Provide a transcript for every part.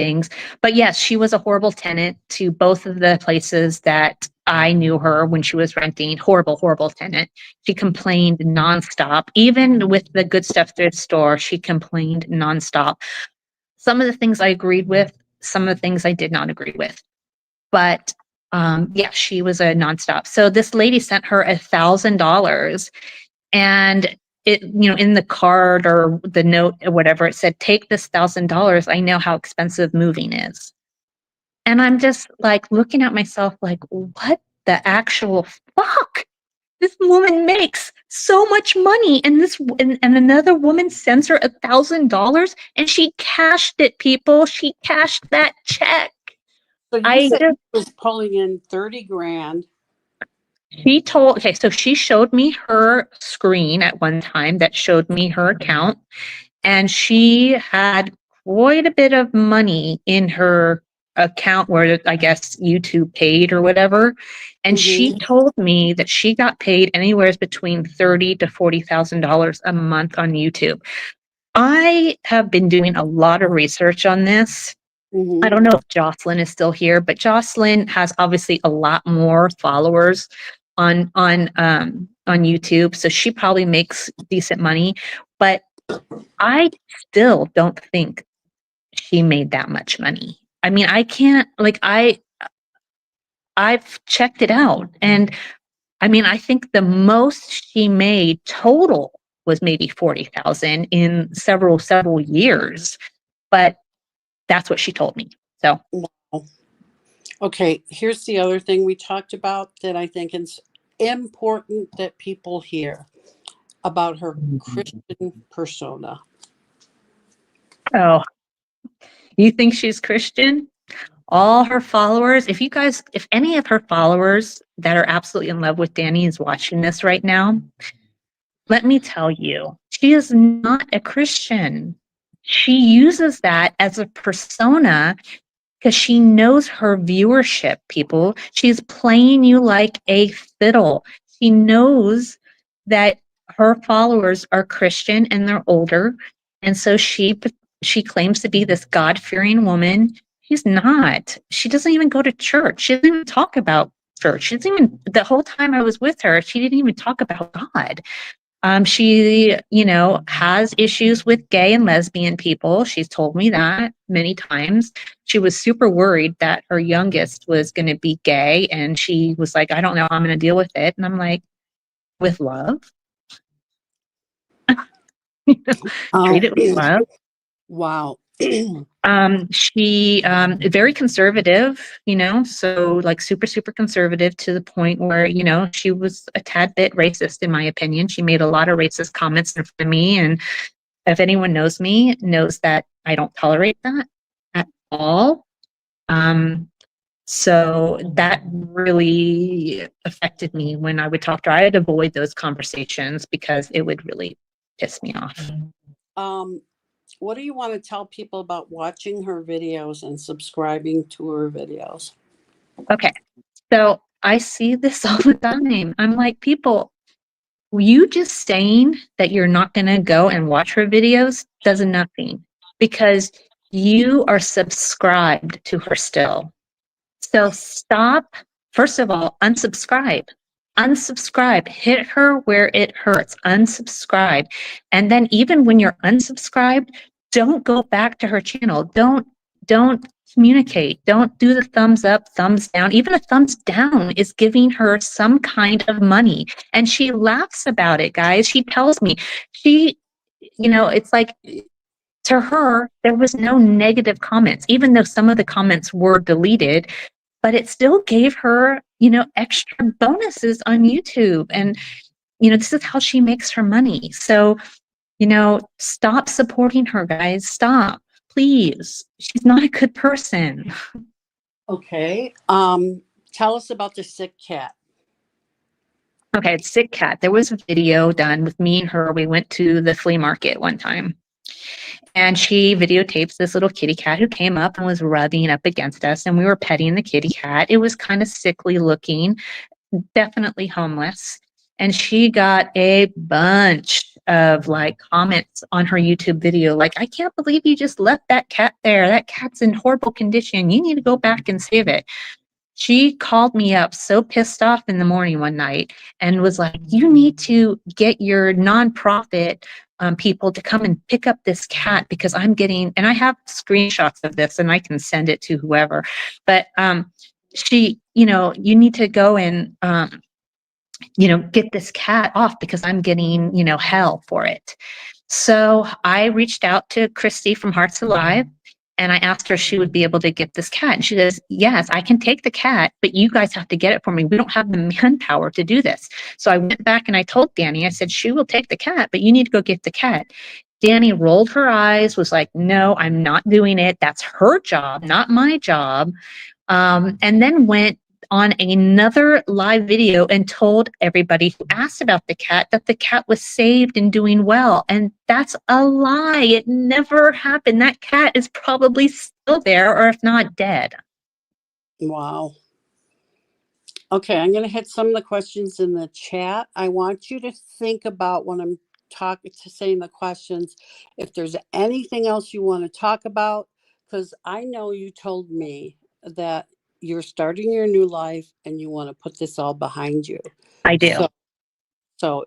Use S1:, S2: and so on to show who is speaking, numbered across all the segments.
S1: things. But yes, she was a horrible tenant to both of the places that I knew her when she was renting. Horrible, horrible tenant. She complained nonstop. Even with the Good Stuff thrift store, she complained nonstop. Some of the things I agreed with, some of the things I did not agree with. But yeah, she was a nonstop. So this lady sent her $1,000, and it, in the card or the note or whatever, it said, "Take this $1,000. I know how expensive moving is." And I'm just like looking at myself like, what the actual fuck? This woman makes so much money, and and another woman sends her $1,000, and she cashed it. People, she cashed that check.
S2: So you said she was pulling in 30 grand.
S1: So she showed me her screen at one time that showed me her account, and she had quite a bit of money in her account where I guess YouTube paid or whatever. And she told me that she got paid anywhere between $30,000 to $40,000 a month on YouTube. I have been doing a lot of research on this. I don't know if Jocelyn is still here, but Jocelyn has obviously a lot more followers on YouTube, so she probably makes decent money. But I still don't think she made that much money. I mean, I can't, like, I've checked it out, and I mean, I think the most she made total was maybe 40,000 in several years, but that's what she told me. So,
S2: wow. Okay, here's the other thing we talked about that I think is important that people hear about her Christian persona.
S1: oh, you think she's Christian? All her followers, if any of her followers that are absolutely in love with Danny is watching this right now, let me tell you, she is not a Christian. She uses that as a persona because she knows her viewership, people. She's playing you like a fiddle. She knows that her followers are Christian and they're older. And so she claims to be this God-fearing woman. She's not. She doesn't even go to church. She doesn't even talk about church. She doesn't even, the whole time I was with her, she didn't even talk about God. She, has issues with gay and lesbian people. She's told me that many times. She was super worried that her youngest was going to be gay. And she was like, I don't know how I'm going to deal with it. And I'm like, with love? Treat it with love.
S2: Wow.
S1: She very conservative, so like super conservative to the point where, she was a tad bit racist in my opinion. She made a lot of racist comments in front of me, and if anyone knows me, knows that I don't tolerate that at all. So that really affected me when I would talk to her. I'd avoid those conversations because it would really piss me off.
S2: What do you want to tell people about watching her videos and subscribing to her videos?
S1: Okay, so I see this all the time. I'm like, people, you just saying that you're not going to go and watch her videos does nothing because you are subscribed to her still. So stop. First of all, unsubscribe. Unsubscribe. Hit her where it hurts. Unsubscribe. And then even when you're unsubscribed, don't go back to her channel. Don't communicate. Don't do the thumbs up, thumbs down. Even a thumbs down is giving her some kind of money. And she laughs about it, guys. She tells me, it's like, to her, there was no negative comments, even though some of the comments were deleted, but it still gave her, extra bonuses on YouTube. And, this is how she makes her money. So, stop supporting her, guys. Stop, please. She's not a good person.
S2: Okay. Tell us about the sick cat.
S1: Okay, it's sick cat. There was a video done with me and her. We went to the flea market one time. And she videotapes this little kitty cat who came up and was rubbing up against us. And we were petting the kitty cat. It was kind of sickly looking, definitely homeless. And she got a bunch of like comments on her YouTube video. Like, I can't believe you just left that cat there. That cat's in horrible condition. You need to go back and save it. She called me up so pissed off in the morning one night and was like, you need to get your nonprofit people to come and pick up this cat because I'm getting, and I have screenshots of this and I can send it to whoever. But you need to go and, get this cat off because I'm getting, hell for it. So I reached out to Christy from Hearts Alive and I asked her if she would be able to get this cat. And she says, yes, I can take the cat, but you guys have to get it for me. We don't have the manpower to do this. So I went back and I told Danny, I said, she will take the cat, but you need to go get the cat. Danny rolled her eyes, was like, no, I'm not doing it. That's her job, not my job. And then went on another live video and told everybody who asked about the cat that the cat was saved and doing well. And that's a lie. It never happened. That cat is probably still there, or if not dead.
S2: Wow. Okay, I'm going to hit some of the questions in the chat. I want you to think about when I'm saying the questions, if there's anything else you want to talk about, because I know you told me that you're starting your new life and you want to put this all behind you.
S1: I do.
S2: So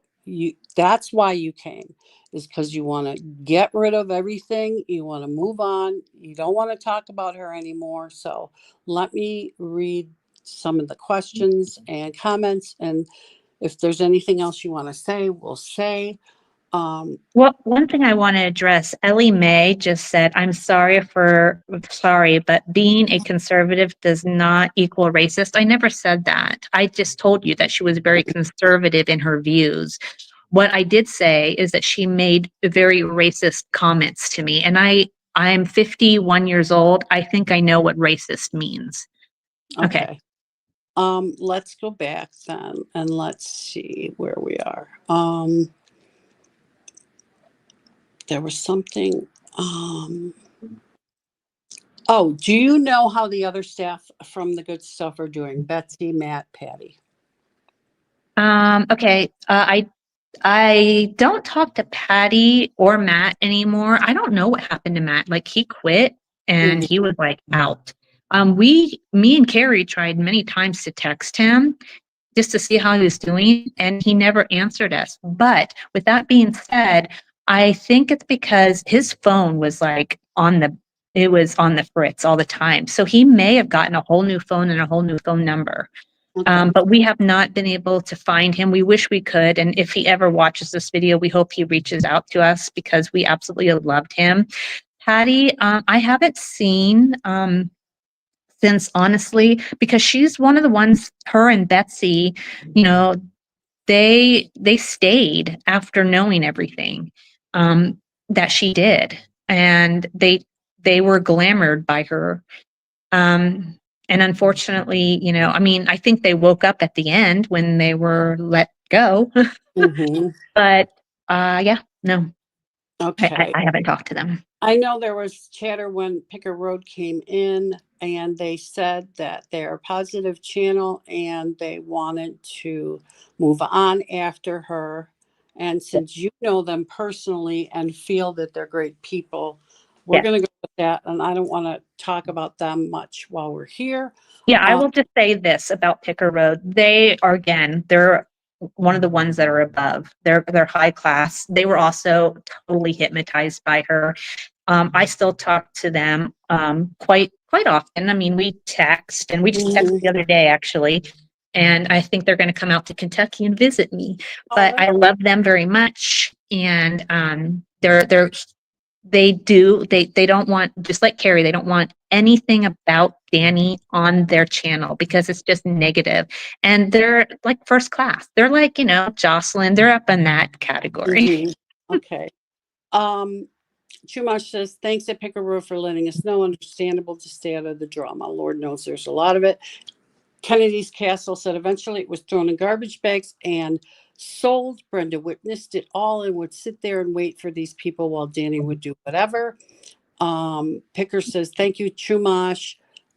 S2: that's why you came, is because you want to get rid of everything. You want to move on. You don't want to talk about her anymore. So let me read some of the questions and comments. And if there's anything else you want to say, we'll say.
S1: Well, one thing I want to address, Ellie Mae just said, I'm sorry, but being a conservative does not equal racist. I never said that. I just told you that she was very conservative in her views. What I did say is that she made very racist comments to me. And I'm 51 years old. I think I know what racist means. Okay.
S2: Let's go back then and let's see where we are. There was something. Oh, do you know how the other staff from the Good Stuff are doing? Betsy, Matt, Patty.
S1: Okay. I don't talk to Patty or Matt anymore. I don't know what happened to Matt. Like, he quit and he was like out. Me and Carrie tried many times to text him just to see how he was doing, and he never answered us. But with that being said, I think it's because his phone was like it was on the fritz all the time. So he may have gotten a whole new phone and a whole new phone number.
S2: Okay.
S1: But we have not been able to find him. We wish we could. And if he ever watches this video, we hope he reaches out to us because we absolutely loved him. Patty, I haven't seen since, honestly, because she's one of the ones, her and Betsy, they stayed after knowing everything that she did. And they were glamored by her. And unfortunately, I think they woke up at the end when they were let go. But yeah, no,
S2: Okay.
S1: I haven't talked to them.
S2: I know there was chatter when Picker Road came in, and they said that they're a positive channel and they wanted to move on after her. And since you know them personally and feel that they're great people, we're
S1: Yeah.
S2: going to go with that. And I don't want to talk about them much while we're here.
S1: Yeah, I will just say this about Picker Road. They are, again, they're one of the ones that are above. They're high class. They were also totally hypnotized by her. I still talk to them quite often. I mean, we text, and we just texted the other day, actually. And I think they're going to come out to Kentucky and visit me. But I love them very much, and they don't want, just like Carrie, they don't want anything about Danny on their channel because it's just negative. And they're like first class. They're like, Jocelyn, they're up in that category.
S2: Okay. Chumash says, thanks at Picker Road for letting us know. Understandable to stay out of the drama. Lord knows there's a lot of it. Kennedy's Castle said eventually it was thrown in garbage bags and sold. Brenda witnessed it all and would sit there and wait for these people while Danny would do whatever. Picker says, thank you, Chumash,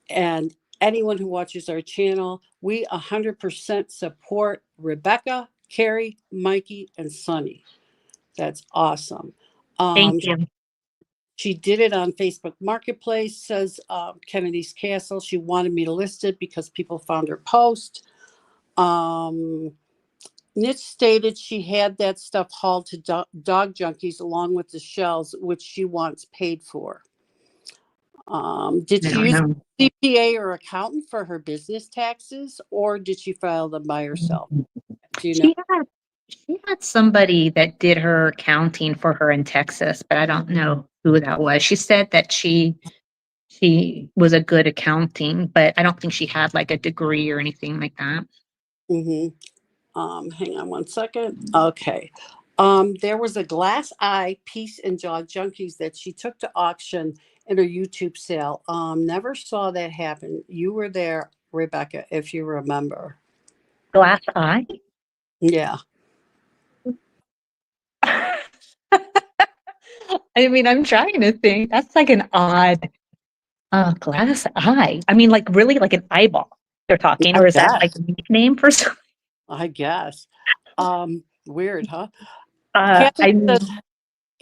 S2: and anyone who watches our channel. We 100% support Rebecca, Carrie, Mikey, and Sonny. That's awesome.
S1: Thank
S2: Um,
S1: you.
S2: she did it on Facebook Marketplace, says Kennedy's Castle. She wanted me to list it because people found her post. Um, Nitch stated she had that stuff hauled to dog junkies along with the shells, which she wants paid for. Did
S1: I
S2: she
S1: don't
S2: use
S1: know.
S2: a CPA or accountant for her business taxes, or did she file them by herself? Do you know?
S1: She had somebody that did her accounting for her in Texas, but I don't know who that was. She said that she was a good accounting, but I don't think she had like a degree or anything like that.
S2: Hmm. Hang on one second. Okay. There was a glass eye piece and jaw junkies that she took to auction in her YouTube sale. Never saw that happen. You were there, Rebecca, if you remember.
S1: Glass eye?
S2: Yeah.
S1: I mean, I'm trying to think. That's like an odd glass eye. I mean, like really like an eyeball they're talking,
S2: I
S1: or is that like
S2: guess.
S1: a nickname for something?
S2: I guess. Weird, huh? Catherine
S1: I
S2: says,
S1: mean,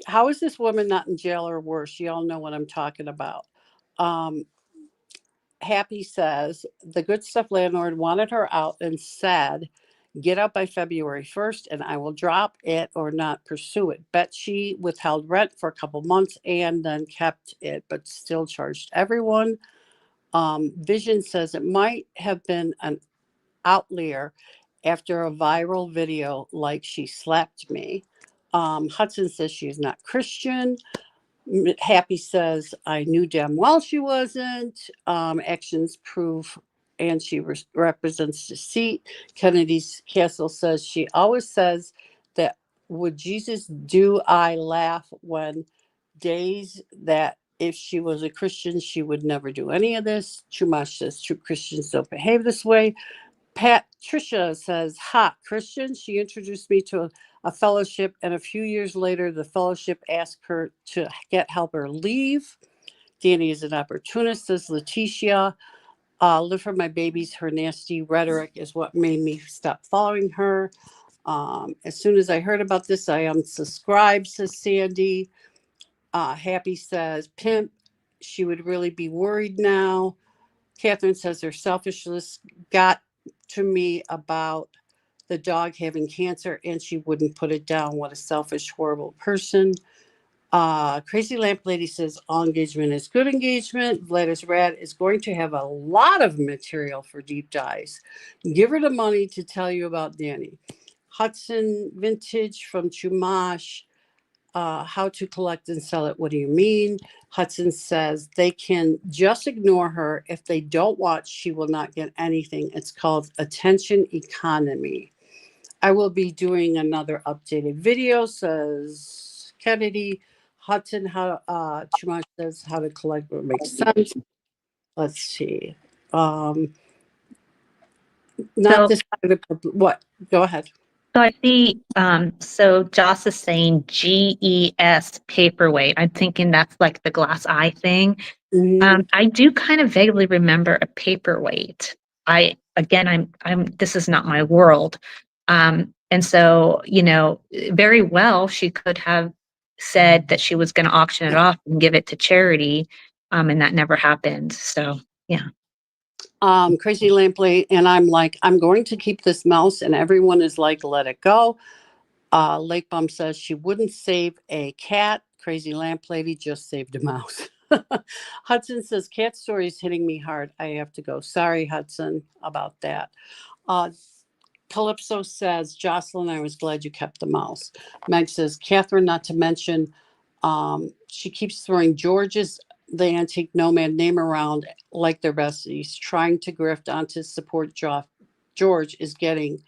S2: how is this woman not in jail or worse? You all know what I'm talking about. Um, Happy says the good stuff landlord wanted her out and said, get out by February 1st and I will drop it or not pursue it. Bet she withheld rent for a couple months and then kept it, but still charged everyone. Vision says it might have been an outlier after a viral video like she slapped me. Hudson says she's not Christian. Happy says, I knew damn well she wasn't. Actions prove, and she represents deceit. Kennedy's Castle says she always says that would Jesus do I laugh when days that if she was a Christian, she would never do any of this. Chumash says true Christians don't behave this way. Patricia says, ha, Christian. She introduced me to a fellowship, and a few years later, the fellowship asked her to get help her leave. Danny is an opportunist, says Letitia. Live for my babies. Her nasty rhetoric is what made me stop following her. As soon as I heard about this, I unsubscribed, says Sandy. Happy says, pimp. She would really be worried now. Catherine says her selfishness got to me about the dog having cancer and she wouldn't put it down. What a selfish, horrible person. Crazy Lamp Lady says all engagement is good engagement. Vladis Rad is going to have a lot of material for deep dives. Give her the money to tell you about Danny. Hudson Vintage from Chumash. How to collect and sell it. What do you mean? Hudson says they can just ignore her. If they don't watch, she will not get anything. It's called attention economy. I will be doing another updated video, says Kennedy. Hudson, how Chumash says how to collect what makes sense. Let's see. Um, not
S1: so
S2: this what? Go ahead.
S1: so I see. So Joss is saying GES paperweight. I'm thinking that's like the glass eye thing.
S2: Mhm.
S1: I do kind of vaguely remember a paperweight. I again, I'm. This is not my world, and so very well she could have said that she was going to auction it off and give it to charity, and that never happened. So yeah.
S2: Crazy Lampley, and I'm like, I'm going to keep this mouse, and everyone is like, let it go. Lake Bum says she wouldn't save a cat. Crazy Lamp Lady just saved a mouse. Hudson says cat story is hitting me hard. I have to go. Sorry, Hudson, about that. Uh, Calypso says, Jocelyn, I was glad you kept the mouse. Meg says, Catherine, not to mention, she keeps throwing George's the antique nomad name around like their besties, trying to grift onto support George is getting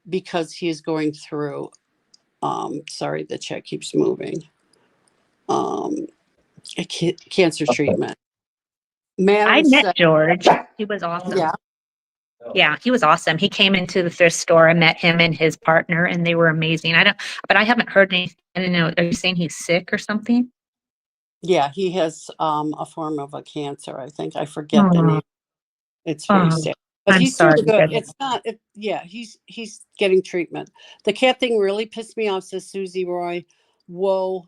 S2: because he is going through sorry, the chat keeps moving. Um, cancer treatment.
S1: I
S2: Madeline
S1: met
S2: said,
S1: George. He was awesome.
S2: yeah,
S1: Yeah, he was awesome. He came into the thrift store. I met him and his partner, and they were amazing. But I haven't heard anything. I don't know. Are you saying he's sick or something?
S2: yeah, he has a form of a cancer. I think I forget the
S1: Oh,
S2: name. It's very
S1: oh,
S2: sad. But
S1: I'm
S2: he's doing
S1: sorry to
S2: good.
S1: hear that.
S2: It's not. Yeah, he's getting treatment. The cat thing really pissed me off, says Susie Roy. Whoa,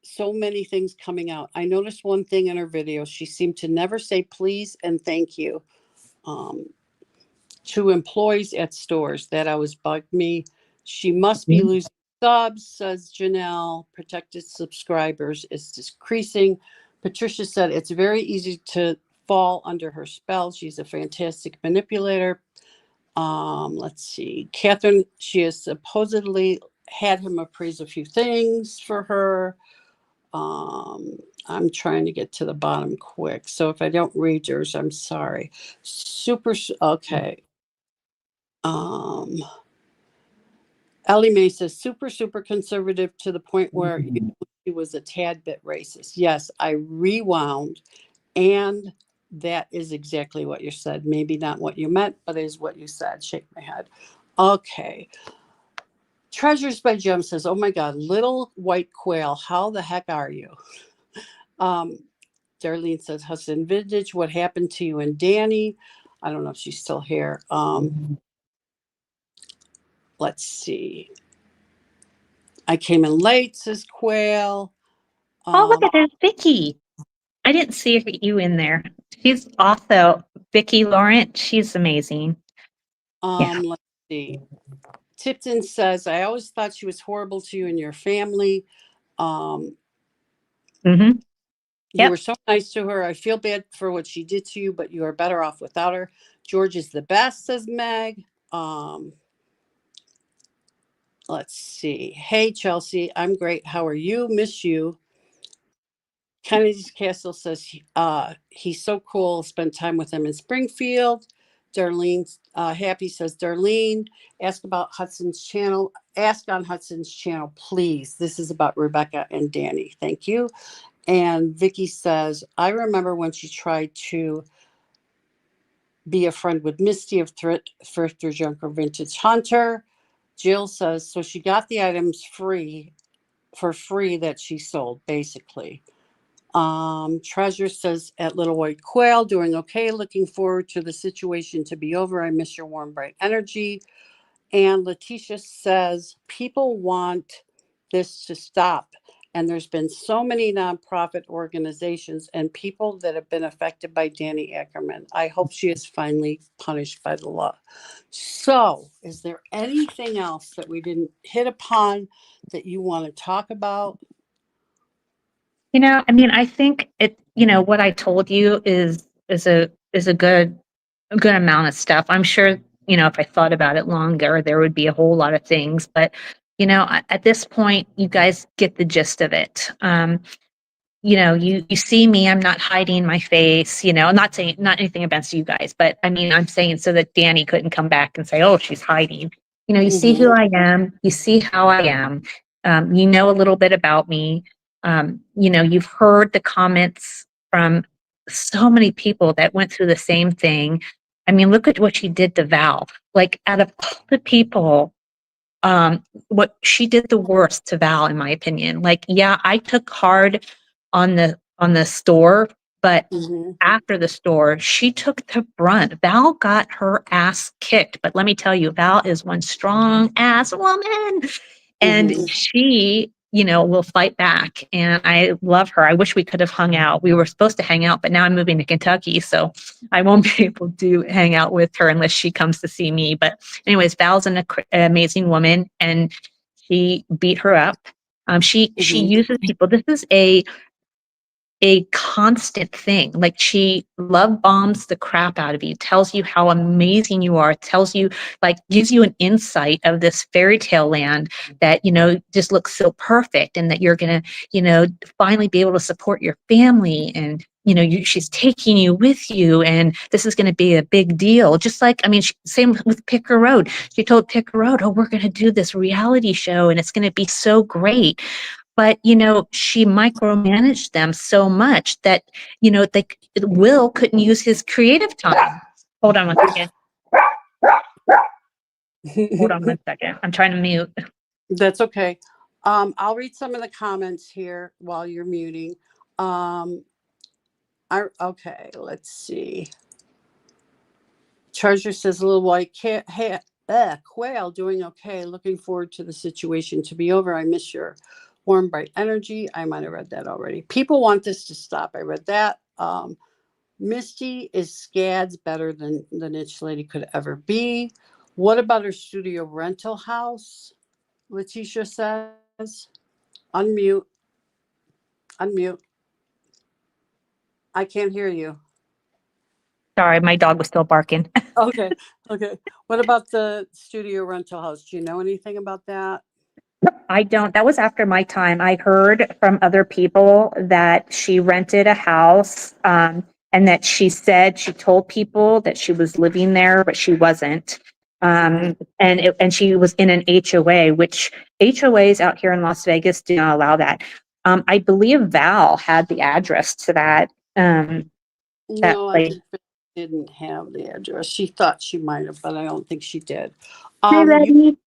S2: so many things coming out. I noticed one thing in her video. She seemed to never say please and thank you um, to employees at stores. That always bugged me. She must be
S1: Mhm.
S2: losing subs, says Janelle. Protected subscribers is decreasing. Patricia said it's very easy to fall under her spell. She's a fantastic manipulator. Let's see. Catherine, she has supposedly had him appraise a few things for her. I'm trying to get to the bottom quick. So if I don't read yours, I'm sorry. Okay. Um, Ellie Mae says super conservative to the point where he was a tad bit racist. Yes, I rewound, and that is exactly what you said. Maybe not what you meant, but is what you said. Shake my head. Okay. Treasures by Jem says, "Oh my God, little white quail, how the heck are you?" Um, Darlene says, "Hudson Vintage, what happened to you and Danny?" I don't know if she's still here. Let's see. I came in late, says Quail.
S1: Oh, look
S2: Um,
S1: at that, Vicky. I didn't see you in there. She's also Vicky Laurent. She's amazing. Yeah.
S2: let's see. Tipton says, "I always thought she was horrible to you and your family. Um,
S1: Mm-hmm.
S2: you were
S1: Yep.
S2: so nice to her. I feel bad for what she did to you, but you are better off without her. George is the best," says Meg. Let's see. Hey, Chelsea, I'm great. How are you? Miss you. Kennedy's Castle says he's so cool. Spend time with him in Springfield. Darlene Happy says, "Darlene, ask about Hudson's channel. Ask on Hudson's channel, please. This is about Rebecca and Danny. Thank you." And Vicky says, "I remember when she tried to be a friend with Misty of Thrifter Junker Vintage Hunter." Jill says, "So she got the items for free that she sold, basically." Treasure says, "At Little White Quail, doing okay. Looking forward to the situation to be over. I miss your warm, bright energy." And Letitia says, "People want this to stop. And there's been so many nonprofit organizations and people that have been affected by Danny Ackerman. I hope she is finally punished by the law." So, is there anything else that we didn't hit upon that you want to talk about?
S1: I mean, I think what I told you is a good amount of stuff. I'm sure, if I thought about it longer, there would be a whole lot of things, but at this point, you guys get the gist of it. You see me, I'm not hiding my face, I'm not saying not anything against you guys, but I mean, I'm saying so that Danny couldn't come back and say, "Oh, she's hiding." You see who
S2: Mm-hmm.
S1: I am, you see how I am, you know a little bit about me. You've heard the comments from so many people that went through the same thing. I mean, look at what she did to Val. Like, out of all the people, what she did the worst to Val, in my opinion. Like, yeah, I took hard on the store, but
S2: Mm-hmm.
S1: after the store, she took the brunt. Val got her ass kicked, but let me tell you, Val is one strong ass woman, and
S2: Mm-hmm.
S1: she, will fight back. And I love her. I wish we could have hung out. We were supposed to hang out, but now I'm moving to Kentucky, so I won't be able to hang out with her unless she comes to see me. But anyways, Val's an amazing woman, and she beat her up. She
S2: Mm-hmm.
S1: uses people. This is a constant thing. Like, she love bombs the crap out of you, tells you how amazing you are, tells you, like, gives you an insight of this fairy tale land that, just looks so perfect, and that you're going to, finally be able to support your family. And, she's taking you with you, and this is going to be a big deal. Just like, I mean, same with Picker Road. She told Picker Road, "Oh, we're going to do this reality show, and it's going to be so great." But, she micromanaged them so much that, they Will couldn't use his creative time. Hold on one second. Hold on one second. I'm trying to mute.
S2: That's okay. I'll read some of the comments here while you're muting. Okay, let's see. Treasure says, little white quail doing okay. Looking forward to the situation to be over. I miss your warm, bright energy. I might have read that already. People want this to stop. I read that. Misty is scads better than the niche lady could ever be. What about her studio rental house? Letitia says. Unmute. Unmute. I can't hear you.
S1: Sorry, my dog was still barking.
S2: Okay. Okay. What about the studio rental house? Do you know anything about that?
S1: I don't. That was after my time. I heard from other people that she rented a house, and that she told people that she was living there, but she wasn't. And she was in an HOA, which HOAs out here in Las Vegas do not allow that. I believe Val had the address to that
S2: No, I
S1: place.
S2: think Vic didn't have the address. She thought she might have, but I don't think she did.
S1: Hi,
S2: You
S1: Betty.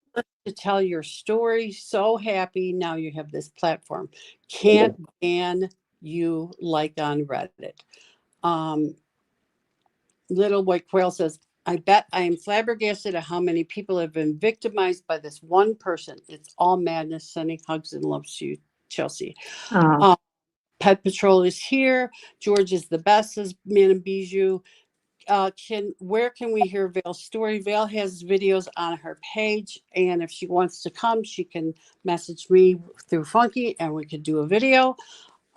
S2: to tell your story. So happy now you have this platform. Can't ban you like on Reddit. Um, Little White Quail says, I bet I am flabbergasted at how many people have been victimized by this one person. It's all madness. Sending hugs and loves to you, Chelsea.
S1: Oh,
S2: Um, Pet Patrol is here. George is the best, says Man and Bijou. Where can we hear Vale's story? Vale has videos on her page, and if she wants to come, she can message me through Funky, and we could do a video.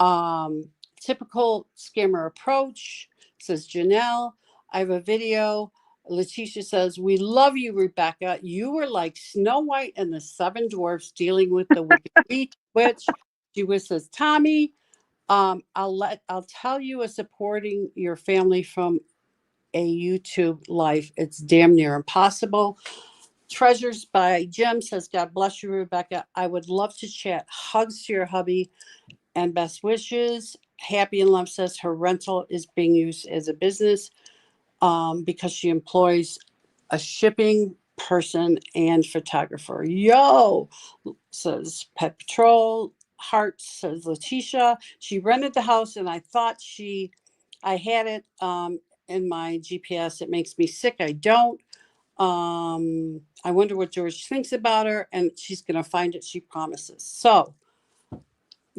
S2: Um, Typical scammer approach, says Janelle. I have a video. Letitia says, we love you, Rebecca. You were like Snow White and the Seven Dwarfs dealing with the wicked witch. She says, Tommy, I'll tell you a supporting your family from a YouTube life. It's damn near impossible. Treasures by Jim says, God bless you, Rebecca. I would love to chat. Hugs to your hubby and best wishes. Happy in Love says her rental is being used as a business because she employs a shipping person and photographer. Yo, says Pet Patrol. Heart says Letitia. She rented the house and I had it in my GPS. It makes me sick. I don't. I wonder what George thinks about her, and she's going to find it. She promises. So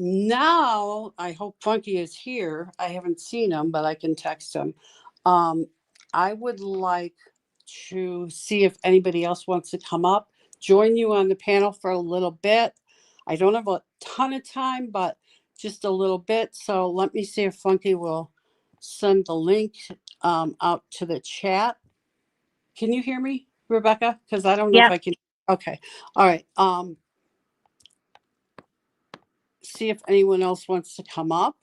S2: now I hope Funky is here. I haven't seen him, but I can text him. Um, I would like to see if anybody else wants to come up, join you on the panel for a little bit. I don't have a ton of time, but just a little bit. So let me see if Funky will send the link out to the chat. Can you hear me, Rebecca? Because I don't know if
S1: yeah.
S2: I can. Okay. All right. See if anyone else wants to come up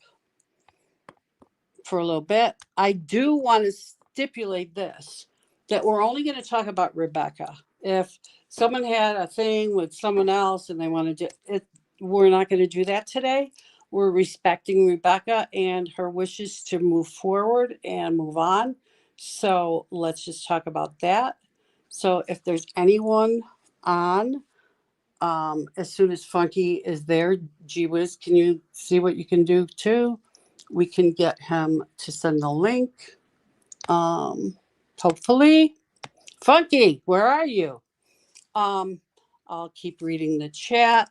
S2: for a little bit. I do want to stipulate this, that we're only going to talk about Rebecca. If someone had a thing with someone else and they want to do it, we're not going to do that today. We're respecting Rebecca and her wishes to move forward and move on. So let's just talk about that. So if there's anyone on, as soon as Funky is there, gee whiz, can you see what you can do too? We can get him to send the link. Hopefully. Funky, where are you? Um, I'll keep reading the chat.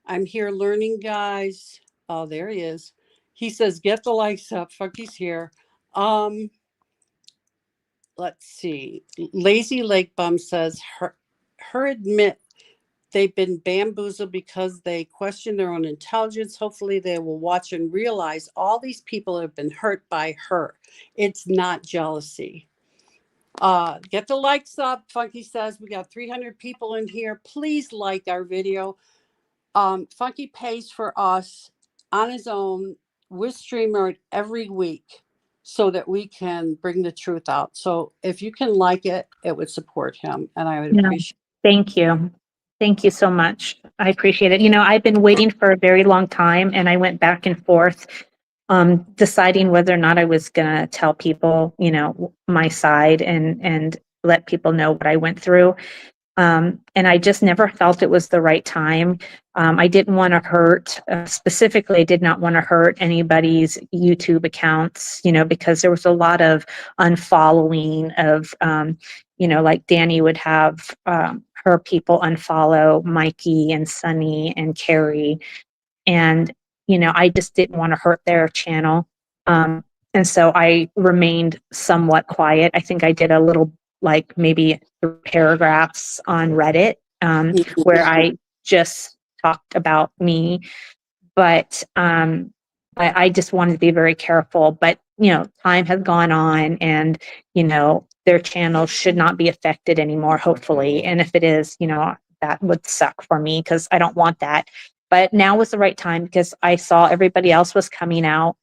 S2: I'm here learning, guys. Oh, there he is. He says, get the likes up. Funky's here. Um, let's see. Lazy Lake Bum says her admit they've been bamboozled because they question their own intelligence. Hopefully, they will watch and realize all these people have been hurt by her. It's not jealousy. Get the likes up. Funky says we got 300 people in here. Please like our video. Funky pays for us on his own with StreamYard every week so that we can bring the truth out. So if you can like it, it would support him, and I would
S1: Yeah.
S2: appreciate.
S1: Thank you. Thank you so much. I appreciate it. I've been waiting for a very long time, and I went back and forth, deciding whether or not I was going to tell people, my side and let people know what I went through. And I just never felt it was the right time. I didn't want to hurt, specifically, I did not want to hurt anybody's YouTube accounts, because there was a lot of unfollowing of, like Danny would have her people unfollow Mikey and Sunny and Carrie. And, I just didn't want to hurt their channel. And so I remained somewhat quiet. I think I did a little, like maybe paragraphs on Reddit, where I just talked about me, but I just wanted to be very careful. But time has gone on, and their channel should not be affected anymore, hopefully. And if it is, that would suck for me because I don't want that. But now was the right time because I saw everybody else was coming out.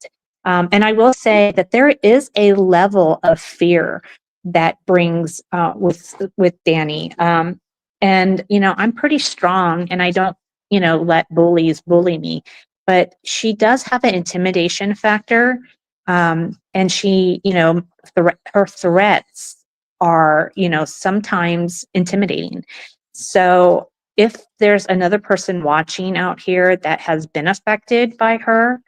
S1: And I will say that there is a level of fear that brings with Danny. And I'm pretty strong, and I don't let bullies bully me. But she does have an intimidation factor, and she, her threats are, sometimes intimidating. So if there's another person watching out here that has been affected by her,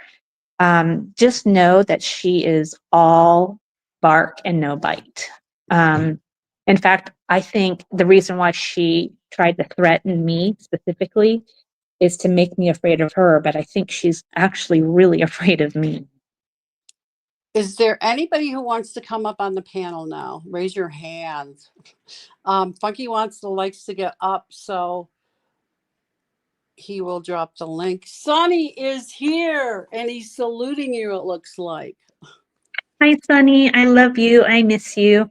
S1: just know that she is all bark and no bite. In fact, I think the reason why she tried to threaten me specifically is to make me afraid of her, but I think she's actually really afraid of me.
S2: Is there anybody who wants to come up on the panel now? Raise your hand. Funky wants the likes to get up, so he will drop the link. Sonny is here, and he's saluting you, it looks like.
S1: Hi, Sunny. I love you. I miss you.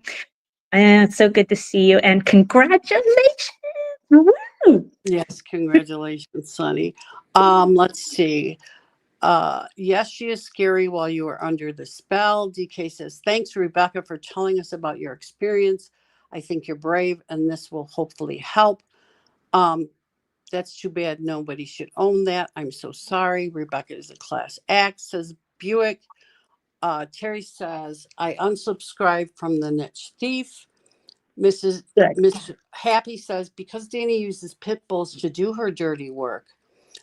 S1: It's so good to see you, and congratulations. Woo!
S2: Yes, congratulations, Sonny. Let's see. Yes, she is scary while you are under the spell. DK says, thanks, Rebecca, for telling us about your experience. I think you're brave, and this will hopefully help. That's too bad. Nobody should own that. I'm so sorry. Rebecca is a class act, says Buick. Terry says, I unsubscribed from the niche thief.
S1: Good.
S2: Miss Happy says, because Danny uses pit bulls to do her dirty work,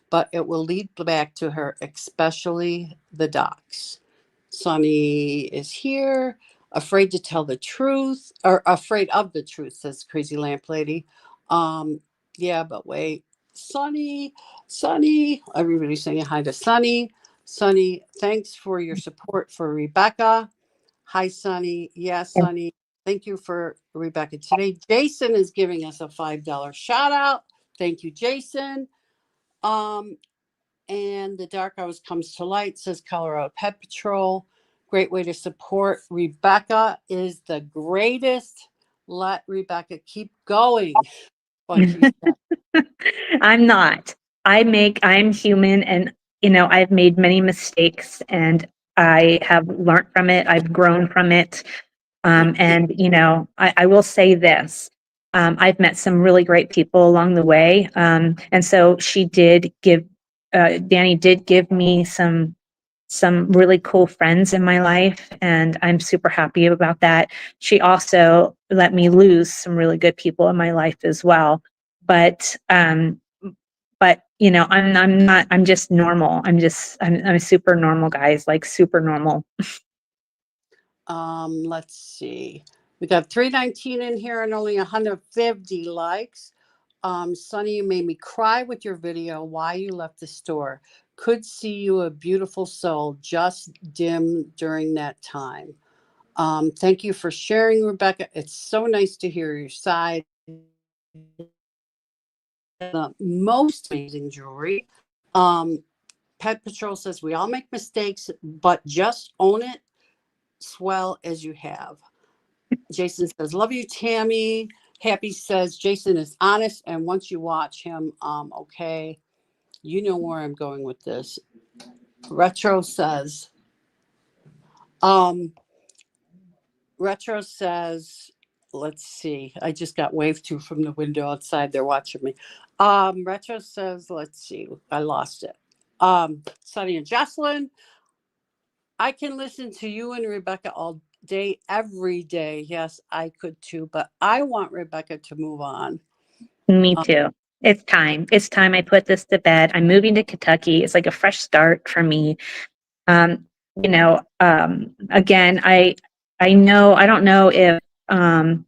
S2: but it will lead back to her, especially the docs. Sonny is here, afraid to tell the truth, or afraid of the truth, says Crazy Lamp Lady. Yeah, but wait. Sonny, everybody's saying hi to Sonny. Sonny, thanks for your support for Rebecca. Hi, Sonny. Yeah, Sonny. Thank you for Rebecca today. Jason is giving us a $5 shout out. Thank you, Jason. And the dark hours comes to light, says Colorado Pet Patrol. Great way to support. Rebecca is the greatest. Let Rebecca keep going.
S1: I'm not. I'm human, and I've made many mistakes, and I have learned from it. I've grown from it. And I will say this. I've met some really great people along the way. And so Danny did give me some really cool friends in my life, and I'm super happy about that. She also let me lose some really good people in my life as well. But I'm not. I'm just normal. I'm super normal, guys. Like super normal.
S2: Let's see. We got 319 in here and only 150 likes. Sonny, you made me cry with your video why you left the store. Could see you a beautiful soul, just dim during that time. Thank you for sharing, Rebecca. It's so nice to hear your side. The most amazing jewelry. Pet Patrol says we all make mistakes, but just own it. Swell as you have. Jason says, love you, Tammy. Happy says Jason is honest, and once you watch him, okay, you know where I'm going with this. Retro says, um, let's see. I just got waved to from the window outside. They're watching me. Retro says, let's see. I lost it. Sonny and Jocelyn, I can listen to you and Rebecca all day, every day. Yes, I could too, but I want Rebecca to move on.
S1: Me too. It's time. It's time I put this to bed. I'm moving to Kentucky. It's like a fresh start for me. Again, I know, I don't know if, God,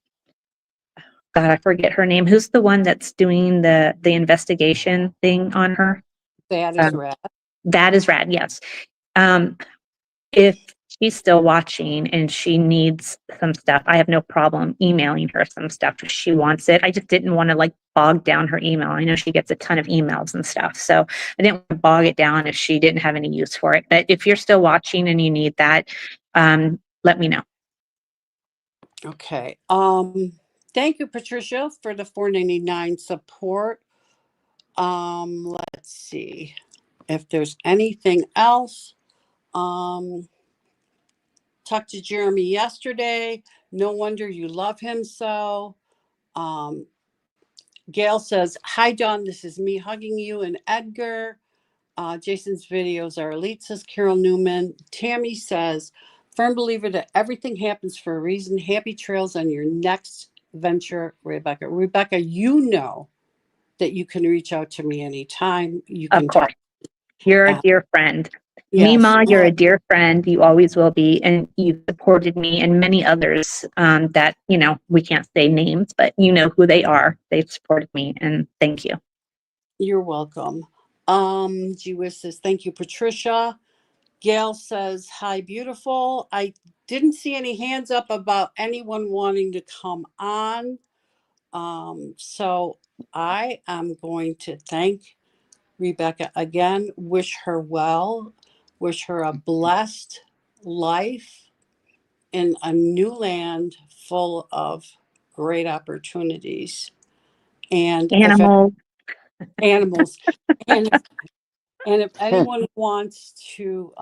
S1: I forget her name. Who's the one that's doing the investigation thing on her?
S2: That is
S1: Um,
S2: rad.
S1: that is rad. Yes. Um, if she's still watching and she needs some stuff, I have no problem emailing her some stuff if she wants it. I just didn't want to like bog down her email. I know she gets a ton of emails and stuff, so I didn't want to bog it down if she didn't have any use for it. But if you're still watching and you need that, let me know.
S2: Okay. Thank you, Patricia, for the $4.99 support. Let's see if there's anything else. Talked to Jeremy yesterday. No wonder you love him so. Gail says, "Hi, Dawn. This is me hugging you and Edgar. Jason's videos are elite," says Carol Newman. Tammy says, "Firm believer that everything happens for a reason. Happy trails on your next venture, Rebecca." Rebecca, you know that you can reach out to me anytime. You
S1: Of
S2: can talk.
S1: course, you're a
S2: Uh,
S1: dear friend.
S2: yes.
S1: Mima, you're a dear friend. You always will be, and you've supported me and many others that we can't say names, but you know who they are. They've supported me, and thank you.
S2: You're welcome. Gee whiz says, "Thank you, Patricia." Gail says, "Hi, beautiful." I didn't see any hands up about anyone wanting to come on. So I am going to thank Rebecca again, wish her well, wish her a blessed life in a new land full of great opportunities. And if
S1: Animals.
S2: animals, and if anyone wants to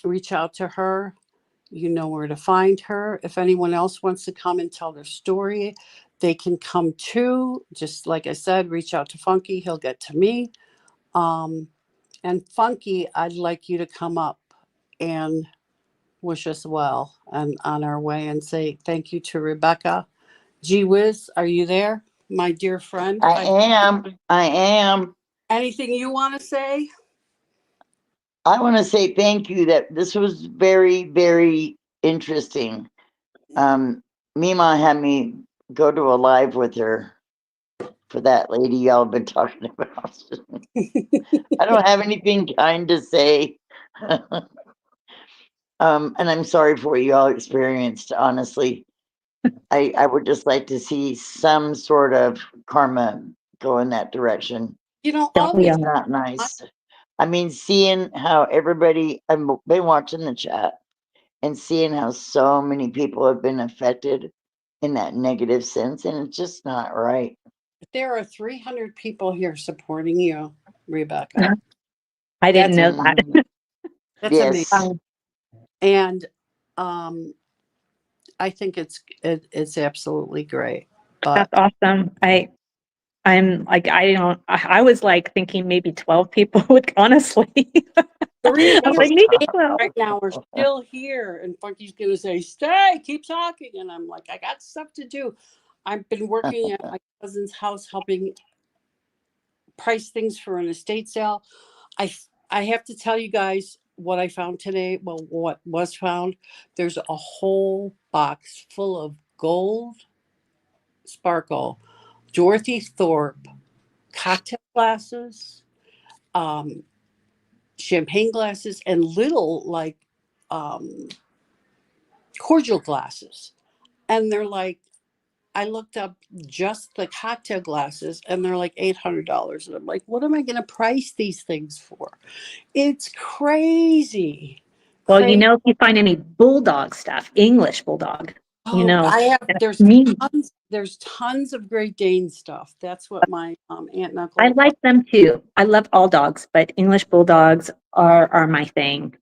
S2: reach out to her, you know where to find her. If anyone else wants to come and tell their story, they can come too. Just like I said, reach out to Funky, he'll get to me. And Funky, I'd like you to come up and wish us well and on our way and say thank you to Rebecca. Gee whiz, are you there, my dear friend?
S3: I am. I am.
S2: Anything you want to say?
S3: I want to say thank you. That this was very, very interesting. Mima had me go to a live with her for that lady y'all have been talking about. I don't have anything kind to say. And I'm sorry for what you all experienced, honestly. I would just like to see some sort of karma go in that direction.
S2: All
S1: We
S2: this,
S3: It's not nice. I mean, seeing how everybody, I've been watching the chat and seeing how so many people have been affected in that negative sense, and it's just not right.
S2: there are 300 people here supporting you, Rebecca.
S1: I didn't
S2: That's
S1: know that.
S2: that's amazing.
S3: Yes.
S2: And I think it's absolutely great. But
S1: That's awesome. I'm like, I was like thinking maybe 12 people would, honestly. I was like, maybe
S2: 308
S1: 12.
S2: right now are still here, and Funky's gonna say, "Stay, keep talking," and I'm like, "I got stuff to do." I've been working at my cousin's house helping price things for an estate sale. I have to tell you guys what I found today. Well, what was found? There's a whole box full of gold sparkle Dorothy Thorpe cocktail glasses, um, champagne glasses, and little like um, cordial glasses. And they're like, I looked up just the cocktail glasses and they're like $800. And I'm like, what am I going to price these things for? It's crazy.
S1: Well,
S2: Crazy.
S1: if you find any bulldog stuff, English bulldog,
S2: Oh, I have,
S1: me,
S2: there's tons of Great Dane stuff. That's what my aunt and
S1: I
S2: uncle,
S1: like them too. I love all dogs, but English bulldogs are my thing.